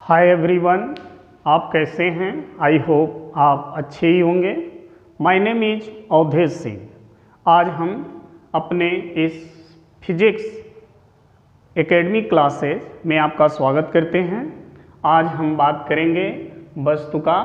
Hi everyone, आप कैसे हैं? आई होप आप अच्छे ही होंगे। My name is Avdhesh Singh. आज हम अपने इस फिजिक्स एकेडमी क्लासेस में आपका स्वागत करते हैं। आज हम बात करेंगे वस्तु का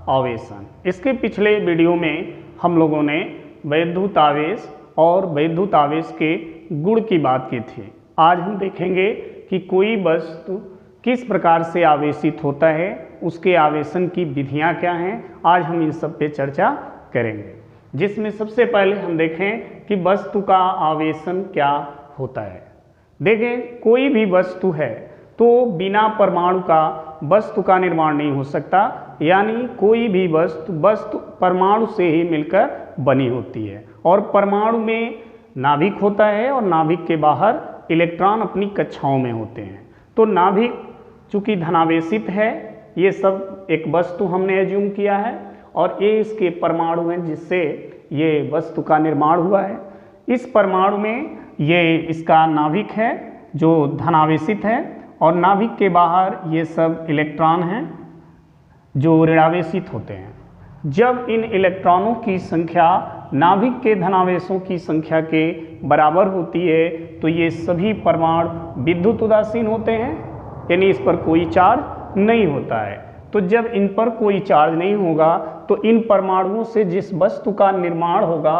आवेशन। इसके पिछले वीडियो में हम लोगों ने वैद्युत आवेश और वैद्युत आवेश के गुण की बात की थी। आज हम देखेंगे कि कोई वस्तु किस प्रकार से आवेशित होता है, उसके आवेशन की विधियां क्या हैं। आज हम इन सब पे चर्चा करेंगे, जिसमें सबसे पहले हम देखें कि वस्तु का आवेशन क्या होता है। देखें, कोई भी वस्तु है तो बिना परमाणु का वस्तु का निर्माण नहीं हो सकता, यानी कोई भी वस्तु परमाणु से ही मिलकर बनी होती है। और परमाणु में नाभिक होता है और नाभिक के बाहर इलेक्ट्रॉन अपनी कक्षाओं में होते हैं। तो नाभिक चूँकि धनावेशित है, ये सब एक वस्तु हमने एज्यूम किया है और ये इसके परमाणु हैं जिससे ये वस्तु का निर्माण हुआ है। इस परमाणु में ये इसका नाभिक है जो धनावेशित है और नाभिक के बाहर ये सब इलेक्ट्रॉन हैं जो ऋणावेशित होते हैं। जब इन इलेक्ट्रॉनों की संख्या नाभिक के धनावेशों की संख्या के बराबर होती है तो ये सभी परमाणु विद्युत उदासीन होते हैं, यानी इस पर कोई चार्ज नहीं होता है। तो जब इन पर कोई चार्ज नहीं होगा तो इन परमाणुओं से जिस वस्तु का निर्माण होगा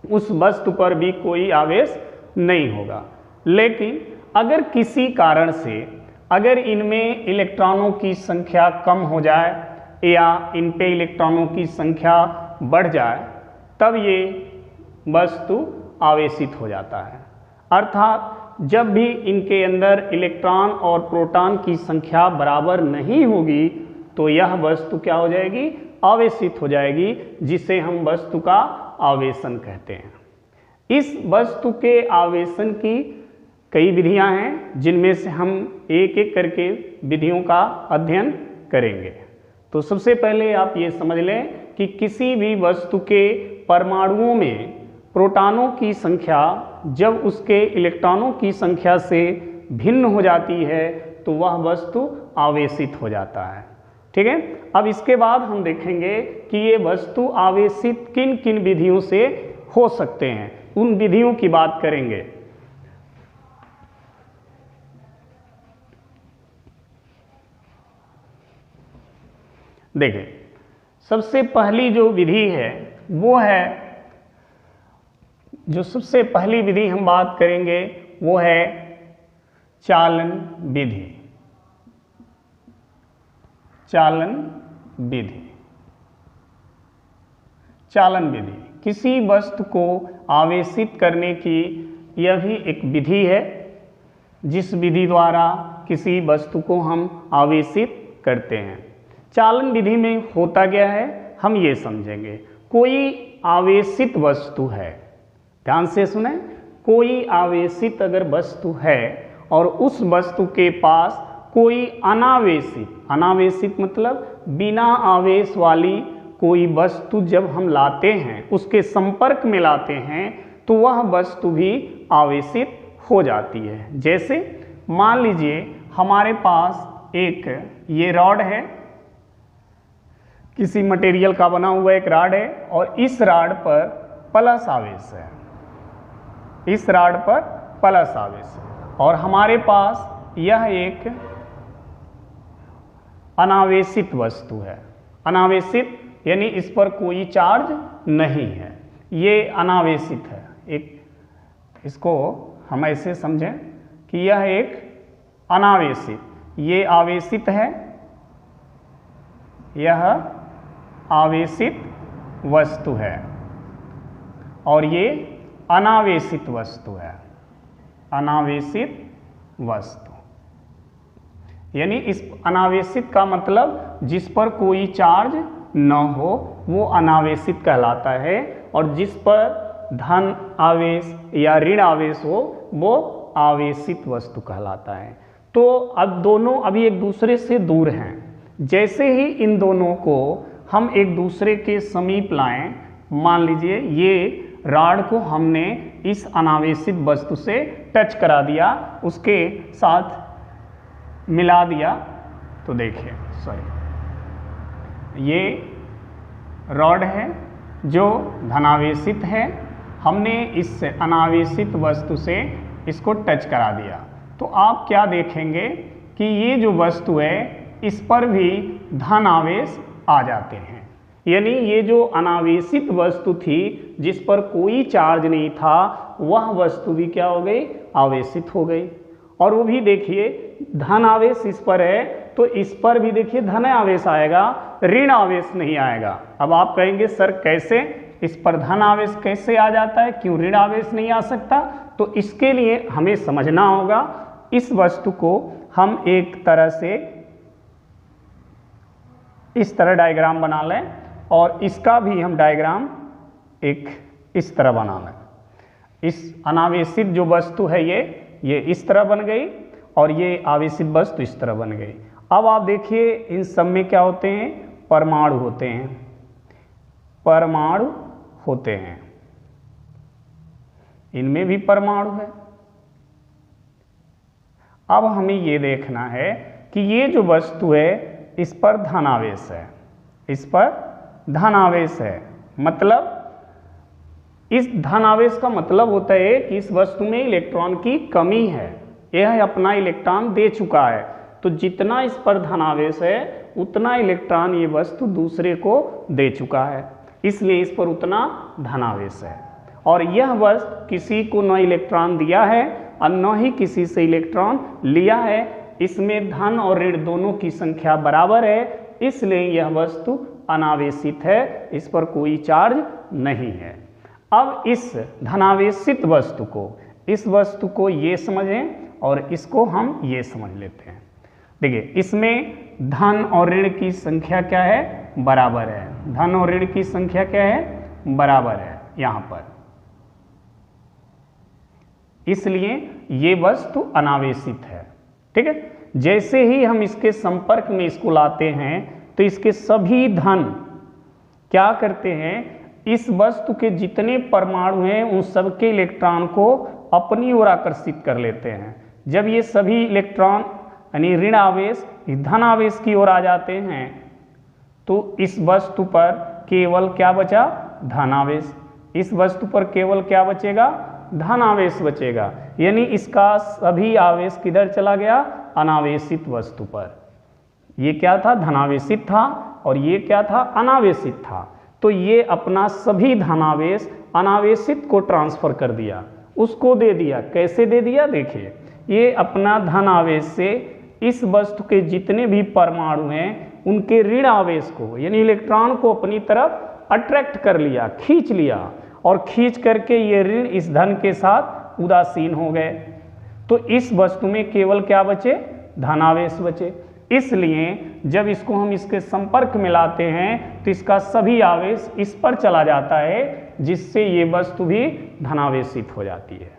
उस वस्तु पर भी कोई आवेश नहीं होगा। लेकिन अगर किसी कारण से अगर इनमें इलेक्ट्रॉनों की संख्या कम हो जाए या इन पे इलेक्ट्रॉनों की संख्या बढ़ जाए, तब ये वस्तु आवेशित हो जाता है। अर्थात जब भी इनके अंदर इलेक्ट्रॉन और प्रोटॉन की संख्या बराबर नहीं होगी तो यह वस्तु क्या हो जाएगी? आवेशित हो जाएगी, जिसे हम वस्तु का आवेशन कहते हैं। इस वस्तु के आवेशन की कई विधियां हैं, जिनमें से हम एक एक करके विधियों का अध्ययन करेंगे। तो सबसे पहले आप ये समझ लें कि किसी भी वस्तु के परमाणुओं में प्रोटॉनों की संख्या जब उसके इलेक्ट्रॉनों की संख्या से भिन्न हो जाती है तो वह वस्तु आवेशित हो जाता है। ठीक है, अब इसके बाद हम देखेंगे कि ये वस्तु आवेशित किन किन विधियों से हो सकते हैं, उन विधियों की बात करेंगे। देखें, सबसे पहली जो विधि है वो है, जो सबसे पहली विधि हम बात करेंगे वो है चालन विधि। चालन विधि, चालन विधि किसी वस्तु को आवेशित करने की यह भी एक विधि है, जिस विधि द्वारा किसी वस्तु को हम आवेशित करते हैं। चालन विधि में होता क्या है हम ये समझेंगे। कोई आवेशित वस्तु है, ध्यान से सुने, कोई आवेशित अगर वस्तु है और उस वस्तु के पास कोई अनावेशित मतलब बिना आवेश वाली कोई वस्तु जब हम लाते हैं, उसके संपर्क में लाते हैं, तो वह वस्तु भी आवेशित हो जाती है। जैसे मान लीजिए हमारे पास एक ये रॉड है, किसी मटेरियल का बना हुआ एक रॉड है और इस रॉड पर प्लस आवेश है, इस रॉड पर प्लस आवेश है, और हमारे पास यह एक अनावेशित वस्तु है। अनावेशित यानी इस पर कोई चार्ज नहीं है, ये अनावेशित है। एक इसको हम ऐसे समझें कि यह एक अनावेशित, ये आवेशित है, यह आवेशित वस्तु है और ये अनावेशित वस्तु है, अनावेशित वस्तु। यानी इस अनावेशित का मतलब जिस पर कोई चार्ज न हो वो अनावेशित कहलाता है, और जिस पर धन आवेश या ऋण आवेश हो वो आवेशित वस्तु कहलाता है। तो अब दोनों अभी एक दूसरे से दूर हैं। जैसे ही इन दोनों को हम एक दूसरे के समीप लाएं, मान लीजिए ये रॉड को हमने इस अनावेशित वस्तु से टच करा दिया, उसके साथ मिला दिया तो देखिए, सॉरी, ये रॉड है जो धनावेशित है, हमने इस अनावेशित वस्तु से इसको टच करा दिया तो आप क्या देखेंगे कि ये जो वस्तु है इस पर भी धन आवेश आ जाते हैं। यानी ये जो अनावेशित वस्तु थी जिस पर कोई चार्ज नहीं था वह वस्तु भी क्या हो गई, आवेशित हो गई। और वो भी देखिए धन आवेश इस पर है तो इस पर भी देखिए धन आवेश आएगा, ऋण आवेश नहीं आएगा। अब आप कहेंगे सर कैसे, इस पर धन आवेश कैसे आ जाता है, क्यों ऋण आवेश नहीं आ सकता? तो इसके लिए हमें समझना होगा, इस वस्तु को हम एक तरह से इस तरह डायग्राम बना लें और इसका भी हम डायग्राम एक इस तरह बना लें। इस अनावेशित जो वस्तु है ये इस तरह बन गई और ये आवेशित वस्तु इस तरह बन गई। अब आप देखिए इन सब में क्या होते हैं, परमाणु होते हैं, परमाणु होते हैं, इनमें भी परमाणु है। अब हमें ये देखना है कि ये जो वस्तु है इस पर धनावेश है, इस पर धनावेश है, मतलब इस धनावेश का मतलब होता है कि इस वस्तु में इलेक्ट्रॉन की कमी है, यह अपना इलेक्ट्रॉन दे चुका है, तो जितना इस पर धनावेश है उतना इलेक्ट्रॉन ये वस्तु दूसरे को दे चुका है, इसलिए इस पर उतना धनावेश है। और यह वस्तु किसी को न इलेक्ट्रॉन दिया है और न ही किसी से इलेक्ट्रॉन लिया है, इसमें धन और ऋण दोनों की संख्या बराबर है, इसलिए यह वस्तु अनावेशित है, इस पर कोई चार्ज नहीं है। अब इस धनावेशित वस्तु को, इस वस्तु को ये समझें और इसको हम ये समझ लेते हैं। देखिए इसमें धन और ऋण की संख्या क्या है, बराबर है, धन और ऋण की संख्या क्या है, बराबर है यहाँ पर, इसलिए ये वस्तु अनावेशित है। ठीक है, जैसे ही हम इसके संपर्क में इसको लाते हैं तो इसके सभी धन क्या करते हैं, इस वस्तु के जितने परमाणु हैं उन सबके इलेक्ट्रॉन को अपनी ओर आकर्षित कर लेते हैं। जब ये सभी इलेक्ट्रॉन यानी ऋण आवेश धन आवेश की ओर आ जाते हैं तो इस वस्तु पर केवल क्या बचा, धन आवेश। इस वस्तु पर केवल क्या बचेगा, धन आवेश बचेगा, यानी इसका सभी आवेश किधर चला गया, अनावेशित वस्तु पर। ये क्या था, धनावेशित था और ये क्या था, अनावेशित था, तो ये अपना सभी धनावेश अनावेशित को ट्रांसफर कर दिया, उसको दे दिया। कैसे दे दिया, देखिए ये अपना धन आवेश से इस वस्तु के जितने भी परमाणु हैं उनके ऋण आवेश को यानी इलेक्ट्रॉन को अपनी तरफ अट्रैक्ट कर लिया, खींच लिया, और खींच करके ये ऋण इस धन के साथ उदासीन हो गए, तो इस वस्तु में केवल क्या बचे, धनावेश बचे। इसलिए जब इसको हम इसके संपर्क में लाते हैं तो इसका सभी आवेश इस पर चला जाता है, जिससे ये वस्तु भी धनावेशित हो जाती है।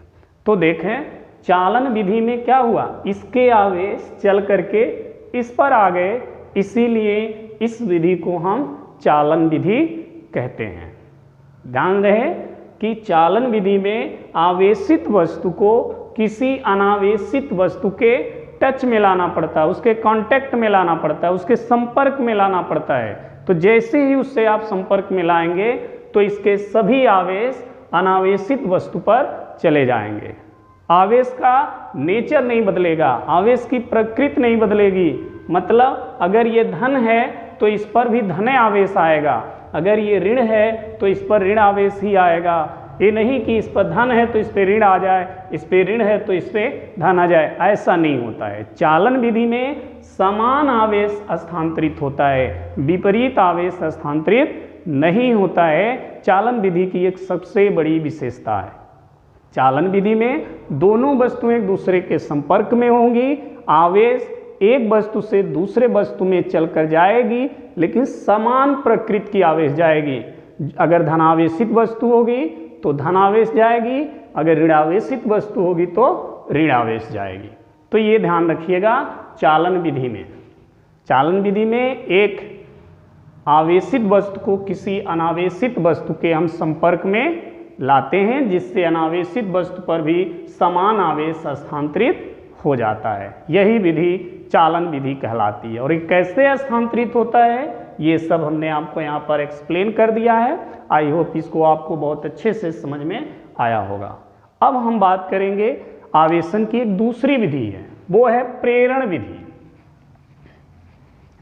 तो देखें चालन विधि में क्या हुआ, इसके आवेश चल करके इस पर आ गए, इसीलिए इस विधि को हम चालन विधि कहते हैं। ध्यान रहे कि चालन विधि में आवेशित वस्तु को किसी अनावेशित वस्तु के टच में लाना पड़ता है, उसके कांटेक्ट में लाना पड़ता है, उसके संपर्क में लाना पड़ता है। तो जैसे ही उससे आप संपर्क में लाएंगे तो इसके सभी आवेश अनावेशित वस्तु पर चले जाएंगे। आवेश का नेचर नहीं बदलेगा, आवेश की प्रकृति नहीं बदलेगी। मतलब अगर ये धन है तो इस पर भी धन आवेश आएगा, अगर ये ऋण है तो इस पर ऋण आवेश ही आएगा। ये नहीं कि इस पर धन है तो इस पर ऋण आ जाए, इस पर ऋण है तो इस पर धन आ जाए, ऐसा नहीं होता है। चालन विधि में समान आवेश स्थानांतरित होता है, विपरीत आवेश स्थानांतरित नहीं होता है। चालन विधि की एक सबसे बड़ी विशेषता है, चालन विधि में दोनों वस्तुएं एक दूसरे के संपर्क में होंगी, आवेश एक वस्तु से दूसरे वस्तु में चलकर जाएगी, लेकिन समान प्रकृति की आवेश जाएगी। अगर धनावेशित वस्तु होगी तो धनावेश जाएगी, अगर ऋणावेशित वस्तु होगी तो ऋणावेश जाएगी। तो ये ध्यान रखिएगा चालन विधि में। चालन विधि में एक आवेशित वस्तु को किसी अनावेशित वस्तु के हम संपर्क में लाते हैं, जिससे अनावेशित वस्तु पर भी समान आवेश स्थानांतरित हो जाता है। यही विधि चालन विधि कहलाती है। और ये कैसे स्थानांतरित होता है ये सब हमने आपको यहाँ पर एक्सप्लेन कर दिया है। आई होप इसको आपको बहुत अच्छे से समझ में आया होगा। अब हम बात करेंगे आवेशन की एक दूसरी विधि है, वो है प्रेरण विधि।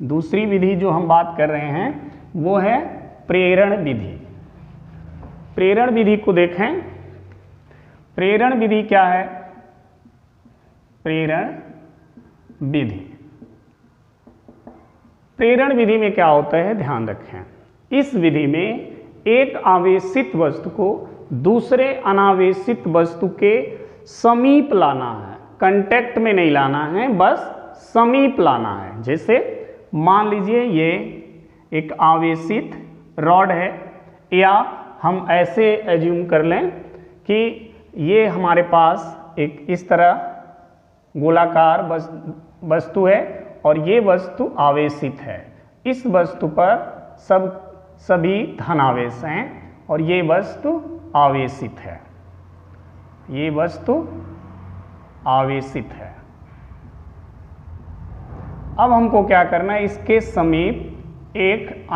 दूसरी विधि जो हम बात कर रहे हैं वो है प्रेरण विधि। प्रेरण विधि को देखें। प्रेरण विधि क्या है? प्रेरण विधि, प्रेरण विधि में क्या होता है ध्यान रखें। इस विधि में एक आवेशित वस्तु को दूसरे अनावेशित वस्तु के समीप लाना है, कांटेक्ट में नहीं लाना है, बस समीप लाना है। जैसे मान लीजिए ये एक आवेशित रॉड है, या हम ऐसे एज्यूम कर लें कि ये हमारे पास एक इस तरह गोलाकार वस्तु है और ये वस्तु आवेशित है। इस वस्तु पर सभी धनावेश हैं और ये वस्तु आवेशित है। ये वस्तु आवेशित है। अब हमको क्या करना है, इसके समीप एक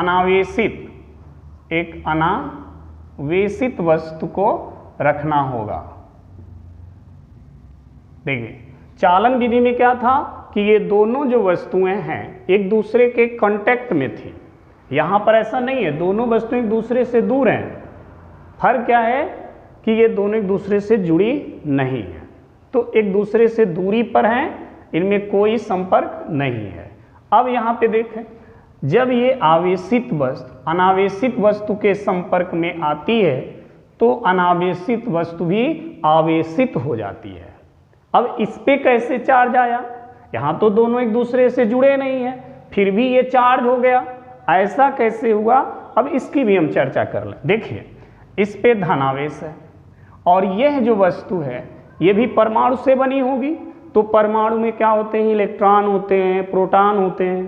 अनावेशित वस्तु को रखना होगा। देखिए चालन विधि में क्या था कि ये दोनों जो वस्तुएं हैं एक दूसरे के कांटेक्ट में थी। यहाँ पर ऐसा नहीं है, दोनों वस्तुएं एक दूसरे से दूर हैं। फर्क क्या है कि ये दोनों एक दूसरे से जुड़ी नहीं है, तो एक दूसरे से दूरी पर हैं, इनमें कोई संपर्क नहीं है। अब यहाँ पे देखें, जब ये आवेशित वस्तु अनावेशित वस्तु के संपर्क में आती है तो अनावेशित वस्तु भी आवेशित हो जाती है। अब इस पे कैसे चार्ज आया? यहाँ तो दोनों एक दूसरे से जुड़े नहीं हैं, फिर भी ये चार्ज हो गया, ऐसा कैसे हुआ? अब इसकी भी हम चर्चा कर लें। देखिए इस पे धनावेश है और यह जो वस्तु है ये भी परमाणु से बनी होगी, तो परमाणु में क्या होते हैं? इलेक्ट्रॉन होते हैं, प्रोटॉन होते हैं।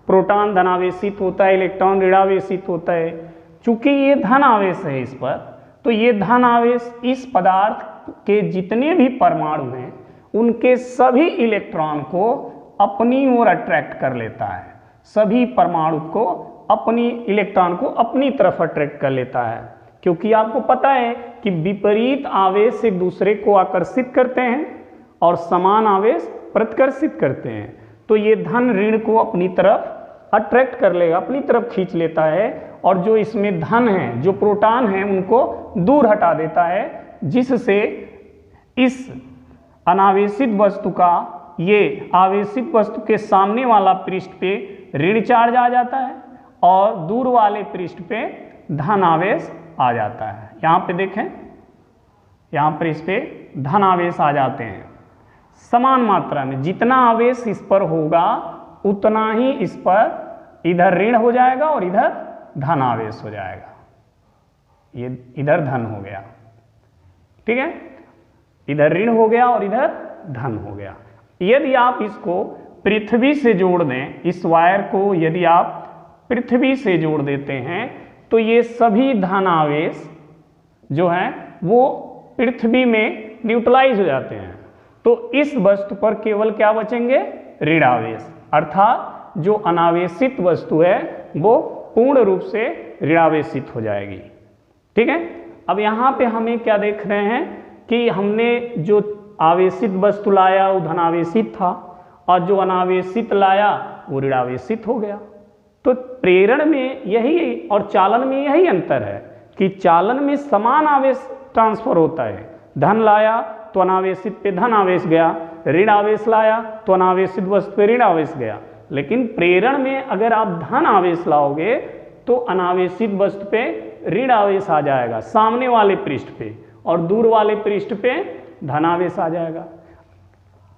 प्रोटॉन धनावेशित होता है, इलेक्ट्रॉन ऋणावेशित होता है। चूंकि ये धन आवेश है इस पर, तो ये धन आवेश इस पदार्थ के जितने भी परमाणु हैं उनके सभी इलेक्ट्रॉन को अपनी ओर अट्रैक्ट कर लेता है। सभी परमाणु को अपनी इलेक्ट्रॉन को अपनी तरफ अट्रैक्ट कर लेता है, क्योंकि आपको पता है कि विपरीत आवेश एक दूसरे को आकर्षित करते हैं और समान आवेश प्रतिकर्षित करते हैं। तो ये धन ऋण को अपनी तरफ अट्रैक्ट कर लेगा, अपनी तरफ खींच लेता है, और जो इसमें धन है, जो प्रोटॉन है, उनको दूर हटा देता है, जिससे इस अनावेशित वस्तु का ये आवेशित वस्तु के सामने वाला पृष्ठ पे ऋण चार्ज आ जाता है और दूर वाले पृष्ठ पे धन आवेश आ जाता है। यहाँ पे देखें, यहाँ पर इस पे धन आवेश आ जाते हैं समान मात्रा में। जितना आवेश इस पर होगा उतना ही इस पर इधर ऋण हो जाएगा और इधर धन आवेश हो जाएगा। ये इधर धन हो गया, ठीक है, इधर ऋण हो गया और इधर धन हो गया। यदि आप इसको पृथ्वी से जोड़ दें, इस वायर को यदि आप पृथ्वी से जोड़ देते हैं तो ये सभी धन आवेश जो हैं वो पृथ्वी में न्यूट्रलाइज हो जाते हैं। तो इस वस्तु पर केवल क्या बचेंगे? ऋण आवेश, अर्थात जो अनावेशित वस्तु है वो पूर्ण रूप से ऋणावेशित हो जाएगी। ठीक है, अब यहाँ पे हमें क्या देख रहे हैं कि हमने जो आवेशित वस्तु लाया वो धनावेशित था और जो अनावेशित लाया वो ऋणावेशित हो गया। तो प्रेरण में यही और चालन में यही अंतर है कि चालन में समान आवेश ट्रांसफर होता है। धन लाया तो अनावेशित पे धन आवेश गया, ऋण आवेश लाया तो अनावेशित वस्तु पे ऋण आवेश गया। लेकिन प्रेरण में अगर आप धन आवेश लाओगे तो अनावेशित वस्तु पे ऋण आवेश आ जाएगा सामने वाले पृष्ठ पे, और दूर वाले पृष्ठ पे धन आवेश आ जाएगा।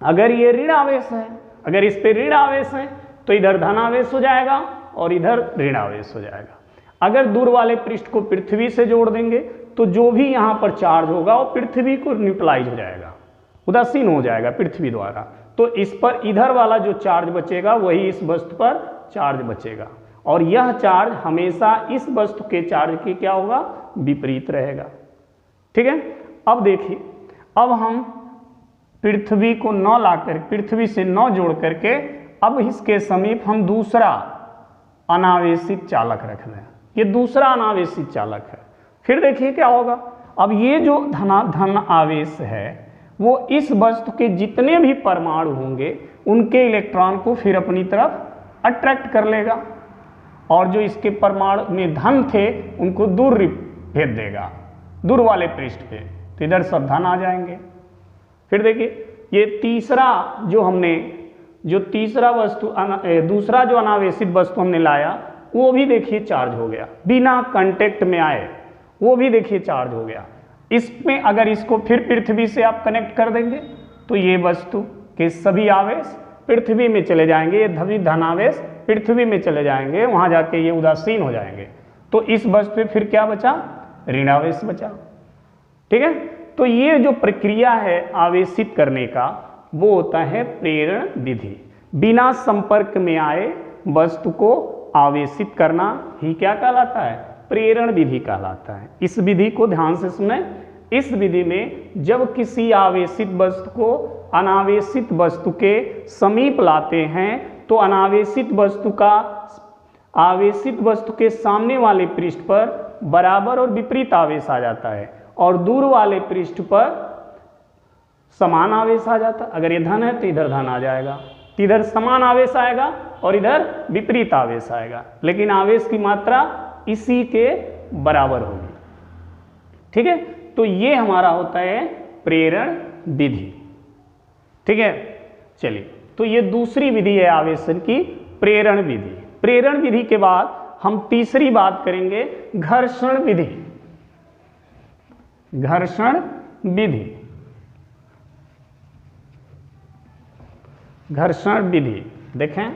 अगर ये ऋण आवेश है, अगर इस पे ऋण आवेश है तो इधर धन आवेश हो जाएगा और इधर ऋण आवेश हो जाएगा। अगर दूर वाले पृष्ठ को पृथ्वी से जोड़ देंगे तो जो भी यहाँ पर चार्ज होगा वो पृथ्वी को न्यूट्रलाइज हो जाएगा, उदासीन हो जाएगा पृथ्वी द्वारा। तो इस पर इधर वाला जो चार्ज बचेगा वही इस वस्तु पर चार्ज बचेगा, और यह चार्ज हमेशा इस वस्तु के चार्ज के क्या होगा? विपरीत रहेगा। ठीक है, अब देखिए, अब हम पृथ्वी को 9 लाकर, पृथ्वी से 9 जोड़ करके अब इसके समीप हम दूसरा अनावेशित चालक रख दें। ये दूसरा अनावेशित चालक है। फिर देखिए क्या होगा, अब ये जो धन आवेश है वो इस वस्तु के जितने भी परमाणु होंगे उनके इलेक्ट्रॉन को फिर अपनी तरफ अट्रैक्ट कर लेगा, और जो इसके परमाणु में धन थे उनको दूर भेज देगा, दूर वाले पृष्ठ पे, तो इधर सब धन आ जाएंगे। फिर देखिए ये तीसरा जो हमने, जो तीसरा वस्तु दूसरा जो अनावेशित वस्तु हमने लाया वो भी देखिए चार्ज हो गया, बिना कांटेक्ट में आए वो भी देखिए चार्ज हो गया। इसमें अगर इसको फिर पृथ्वी से आप कनेक्ट कर देंगे तो ये वस्तु के सभी आवेश पृथ्वी में चले जाएंगे, ये सभी धनावेश पृथ्वी में चले जाएंगे, वहां जाके ये उदासीन हो जाएंगे। तो इस वस्तु पे फिर क्या बचा, ऋणावेश बचा। ठीक है, तो ये जो प्रक्रिया है आवेशित करने का वो होता है प्रेरण विधि। बिना संपर्क में आए वस्तु को आवेशित करना ही क्या कहलाता है, प्रेरण विधि कहलाता है। इस विधि को ध्यान से सुने। इस विधि में जब किसी आवेशित वस्तु को अनावेशित वस्तु के समीप लाते हैं तो अनावेशित वस्तु का आवेशित वस्तु के सामने वाले पृष्ठ पर बराबर और विपरीत आवेश आ जाता है, और दूर वाले पृष्ठ पर समान आवेश आ जाता है। अगर ये धन है तो इधर धन आ जाएगा, तो इधर समान आवेश आएगा और इधर विपरीत आवेश आएगा, लेकिन आवेश की मात्रा इसी के बराबर होगी। ठीक है, तो ये हमारा होता है प्रेरण विधि। ठीक है, चलिए, तो ये दूसरी विधि है आवेशन की, प्रेरण विधि। प्रेरण विधि के बाद हम तीसरी बात करेंगे घर्षण विधि। घर्षण विधि, घर्षण विधि देखें,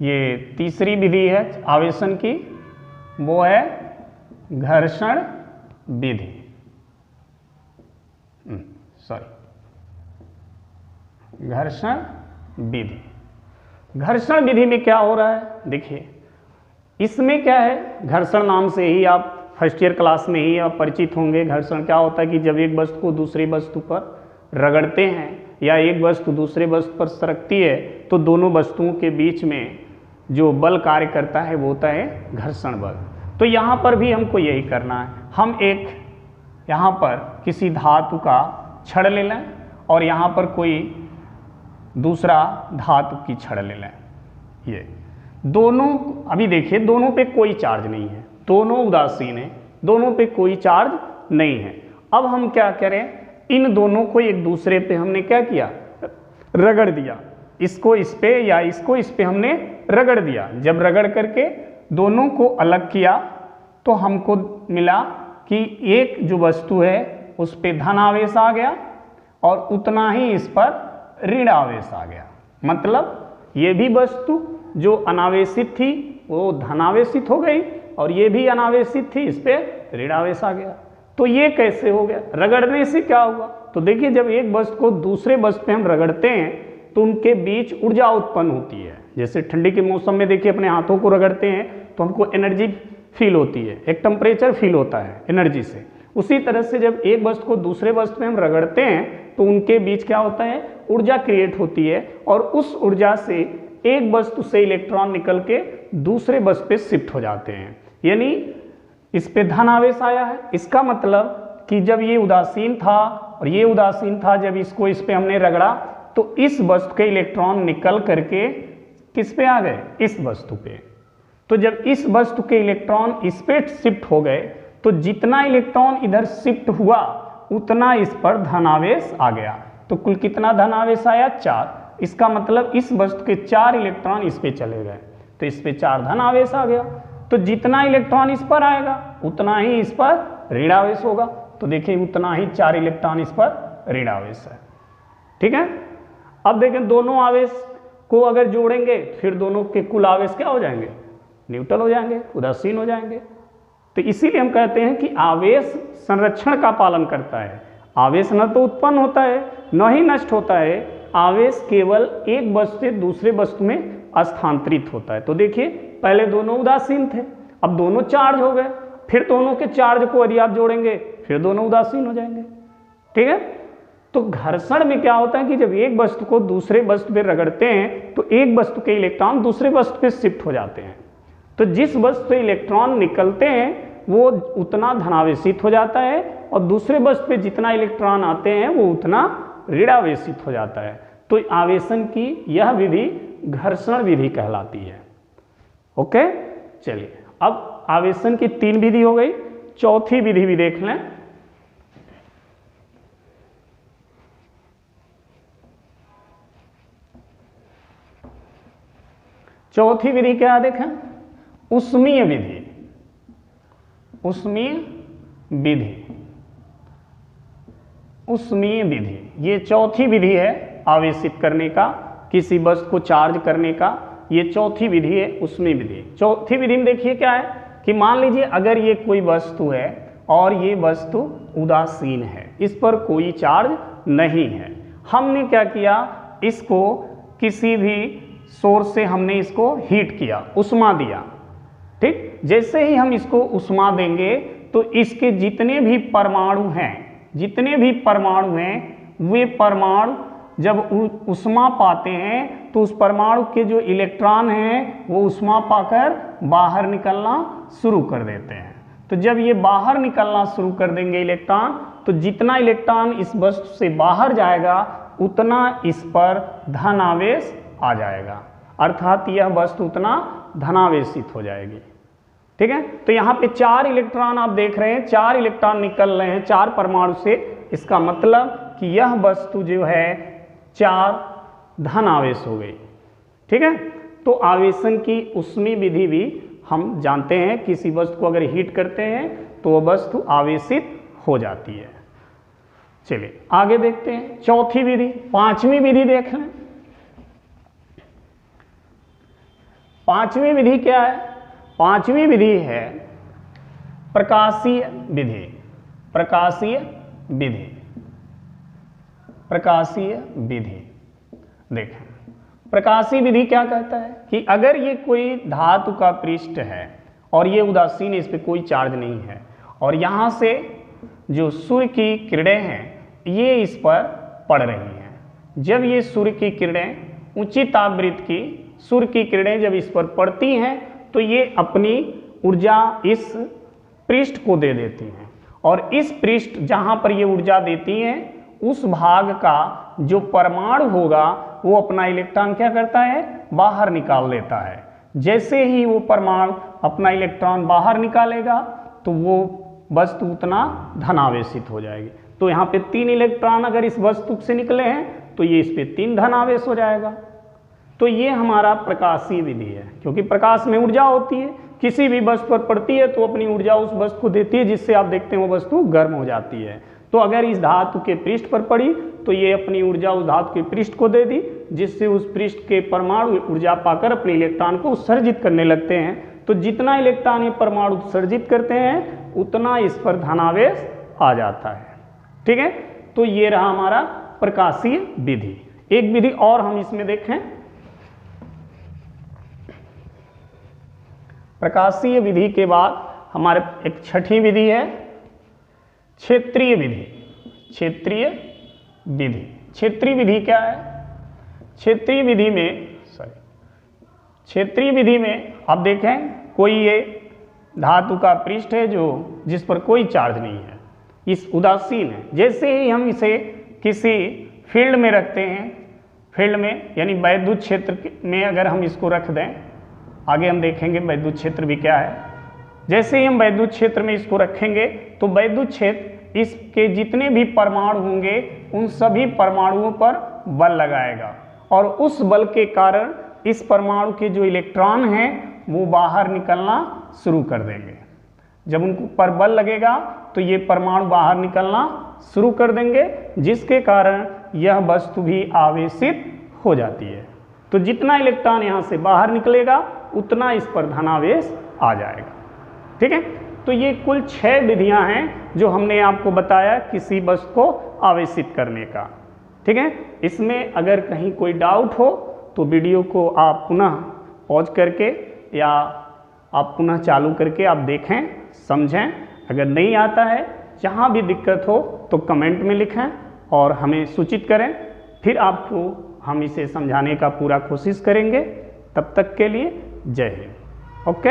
ये तीसरी विधि है आवेशन की, वो है घर्षण विधि। घर्षण विधि। घर्षण विधि में क्या हो रहा है, देखिए इसमें क्या है, घर्षण नाम से ही आप फर्स्ट ईयर क्लास में ही आप परिचित होंगे। घर्षण क्या होता है कि जब एक वस्तु को दूसरी वस्तु पर रगड़ते हैं या एक वस्तु दूसरे वस्तु पर सरकती है तो दोनों वस्तुओं के बीच में जो बल कार्य करता है वो होता है घर्षण बल। तो यहाँ पर भी हमको यही करना है, हम एक यहाँ पर किसी धातु का छड़ ले लें और यहाँ पर कोई दूसरा धातु की छड़ ले लें। ये दोनों, अभी देखिए दोनों पे कोई चार्ज नहीं है, दोनों उदासीन है, दोनों पे कोई चार्ज नहीं है। अब हम क्या करें, इन दोनों को एक दूसरे पे हमने क्या किया, रगड़ दिया। इसको इस पे या इसको इस पे हमने रगड़ दिया। जब रगड़ करके दोनों को अलग किया तो हमको मिला कि एक जो वस्तु है उस पे धन आवेश आ गया और उतना ही इस पर ऋण आवेश आ गया। मतलब ये भी वस्तु जो अनावेशित थी वो धनावेशित हो गई और ये भी अनावेशित थी, इस पे ऋण आवेश आ गया। तो ये कैसे हो गया, रगड़ने से क्या हुआ, तो देखिए जब एक वस्तु को दूसरे वस्तु पे हम रगड़ते हैं तो उनके बीच ऊर्जा उत्पन्न होती है। जैसे ठंडी के मौसम में देखिए अपने हाथों को रगड़ते हैं तो हमको एनर्जी फील होती है, एक टेम्परेचर फील होता है एनर्जी से। उसी तरह से जब एक वस्तु को दूसरे वस्तु में हम रगड़ते हैं तो उनके बीच क्या होता है, ऊर्जा क्रिएट होती है और उस ऊर्जा से एक वस्तु से इलेक्ट्रॉन निकल के दूसरे वस्तु पे शिफ्ट हो जाते हैं। यानी इस पे धन आवेश आया है, इसका मतलब कि जब ये उदासीन था और ये उदासीन था, जब इसको इस पे हमने रगड़ा तो इस वस्तु के इलेक्ट्रॉन निकल करके किस पे आ गए, इस वस्तु पे। तो जब इस वस्तु के इलेक्ट्रॉन इस पे शिफ्ट हो गए तो जितना इलेक्ट्रॉन इधर शिफ्ट हुआ उतना इस पर धनावेश आ गया। तो कुल कितना धनावेश आया, 4। इसका मतलब इस वस्तु के 4 इलेक्ट्रॉन इस पे चले गए तो इस पे 4 धनावेश आ गया। तो जितना इलेक्ट्रॉन इस पर आएगा उतना ही इस पर ऋणावेश होगा। तो देखिए उतना ही 4 इलेक्ट्रॉन इस पर ऋणावेश है। ठीक है, अब देखें दोनों आवेश को अगर जोड़ेंगे फिर दोनों के कुल आवेश क्या हो जाएंगे, न्यूट्रल हो जाएंगे, उदासीन हो जाएंगे। तो इसीलिए हम कहते हैं कि आवेश संरक्षण का पालन करता है। आवेश न तो उत्पन्न होता है न ही नष्ट होता है, आवेश केवल एक वस्तु से दूसरे वस्तु में स्थानांतरित होता है। तो देखिए पहले दोनों उदासीन थे, अब दोनों चार्ज हो गए, फिर दोनों के चार्ज को यदि आप जोड़ेंगे फिर दोनों उदासीन हो जाएंगे। ठीक है, तो घर्षण में क्या होता है कि जब एक वस्तु को दूसरे वस्तु पे रगड़ते हैं तो एक वस्तु के इलेक्ट्रॉन दूसरे वस्तु पे शिफ्ट हो जाते हैं। तो जिस वस्तु से इलेक्ट्रॉन निकलते हैं वो उतना धनावेशित हो जाता है और दूसरे वस्तु पे जितना इलेक्ट्रॉन आते हैं वो उतना ऋणावेशित हो जाता है। तो आवेशन की यह विधि घर्षण विधि कहलाती है। ओके, चलिए अब आवेशन की 3 विधि हो गई, चौथी विधि भी देख लें। चौथी विधि क्या देखें, ऊष्मीय विधि। ऊष्मीय विधि, ऊष्मीय विधि, ये चौथी विधि है आवेशित करने का, किसी वस्तु को चार्ज करने का। ये चौथी विधि है ऊष्मीय विधि। चौथी विधि में देखिए क्या है कि मान लीजिए अगर ये कोई वस्तु है और ये वस्तु उदासीन है, इस पर कोई चार्ज नहीं है, हमने क्या किया, इसको किसी भी सोर्स से हमने इसको हीट किया, उष्मा दिया। ठीक, जैसे ही हम इसको उष्मा देंगे तो इसके जितने भी परमाणु हैं, जितने भी परमाणु हैं, वे परमाणु जब उष्मा पाते हैं तो उस परमाणु के जो इलेक्ट्रॉन हैं वो उष्मा पाकर बाहर निकलना शुरू कर देते हैं। तो जब ये बाहर निकलना शुरू कर देंगे इलेक्ट्रॉन, तो जितना इलेक्ट्रॉन इस वस्तु से बाहर जाएगा उतना इस पर धन आवेश आ जाएगा, अर्थात यह वस्तु उतना धनावेशित हो जाएगी। ठीक है, तो यहाँ पे 4 इलेक्ट्रॉन आप देख रहे हैं, 4 इलेक्ट्रॉन निकल रहे हैं 4 परमाणु से। इसका मतलब कि यह वस्तु जो है 4 धन आवेश हो गई। ठीक है, तो आवेशन की ऊष्मीय विधि भी हम जानते हैं, किसी वस्तु को अगर हीट करते हैं तो वह वस्तु आवेशित हो जाती है। चलिए आगे देखते हैं चौथी विधि। 5वीं विधि देख लें। 5वीं विधि क्या है, 5वीं विधि है प्रकाशीय विधि। प्रकाशीय विधि, प्रकाशीय विधि देखें, प्रकाशीय विधि क्या कहता है कि अगर ये कोई धातु का पृष्ठ है और ये उदासीन है, इस पर कोई चार्ज नहीं है, और यहाँ से जो सूर्य की किरणें हैं ये इस पर पड़ रही हैं। जब ये सूर्य की किरणें, उचित आवृत्ति की सूर्य की किरणें जब इस पर पड़ती हैं तो ये अपनी ऊर्जा इस पृष्ठ को दे देती हैं, और इस पृष्ठ जहाँ पर ये ऊर्जा देती हैं उस भाग का जो परमाणु होगा वो अपना इलेक्ट्रॉन क्या करता है, बाहर निकाल लेता है। जैसे ही वो परमाणु अपना इलेक्ट्रॉन बाहर निकालेगा तो वो वस्तु उतना धनावेशित हो जाएगी। तो यहाँ पे 3 इलेक्ट्रॉन अगर इस वस्तु से निकले हैं तो ये इस पे 3 धनावेश हो जाएगा। तो ये हमारा प्रकाशीय विधि है, क्योंकि प्रकाश में ऊर्जा होती है, किसी भी वस्तु पर पड़ती है तो अपनी ऊर्जा उस वस्तु को देती है, जिससे आप देखते हैं वो वस्तु गर्म हो जाती है। तो अगर इस धातु के पृष्ठ पर पड़ी तो ये अपनी ऊर्जा उस धातु के पृष्ठ को दे दी, जिससे उस पृष्ठ के परमाणु ऊर्जा पाकर अपने इलेक्ट्रॉन को उत्सर्जित करने लगते हैं। तो जितना इलेक्ट्रॉन ये परमाणु उत्सर्जित करते हैं उतना इस पर धनावेश आ जाता है। ठीक है, तो ये रहा हमारा प्रकाशीय विधि। एक विधि और हम इसमें देखें, प्रकाशीय विधि के बाद हमारे एक छठी विधि है क्षेत्रीय विधि। क्षेत्रीय विधि, क्षेत्रीय विधि क्या है, क्षेत्रीय विधि में क्षेत्रीय विधि में आप देखें कोई ये धातु का पृष्ठ है जो जिस पर कोई चार्ज नहीं है, इस उदासीन है। जैसे ही हम इसे किसी फील्ड में रखते हैं, फील्ड में यानी वैद्युत क्षेत्र में अगर हम इसको रख दें, आगे हम देखेंगे वैद्युत क्षेत्र भी क्या है। जैसे ही हम वैद्युत क्षेत्र में इसको रखेंगे तो वैद्युत क्षेत्र इसके जितने भी परमाणु होंगे उन सभी परमाणुओं पर बल लगाएगा, और उस बल के कारण इस परमाणु के जो इलेक्ट्रॉन हैं वो बाहर निकलना शुरू कर देंगे। जब उनको पर बल लगेगा तो ये परमाणु बाहर निकलना शुरू कर देंगे, जिसके कारण यह वस्तु भी आवेशित हो जाती है। तो जितना इलेक्ट्रॉन यहाँ से बाहर निकलेगा उतना इस पर धनावेश आ जाएगा। ठीक है, तो ये कुल 6 विधियां हैं जो हमने आपको बताया किसी वस्तु को आवेशित करने का। ठीक है, इसमें अगर कहीं कोई डाउट हो तो वीडियो को आप पुनः पॉज करके या आप पुनः चालू करके आप देखें, समझें। अगर नहीं आता है, जहाँ भी दिक्कत हो तो कमेंट में लिखें, और हमें सूचित करें, फिर आपको हम इसे समझाने का पूरा कोशिश करेंगे। तब तक के लिए जय हिंद। ओके।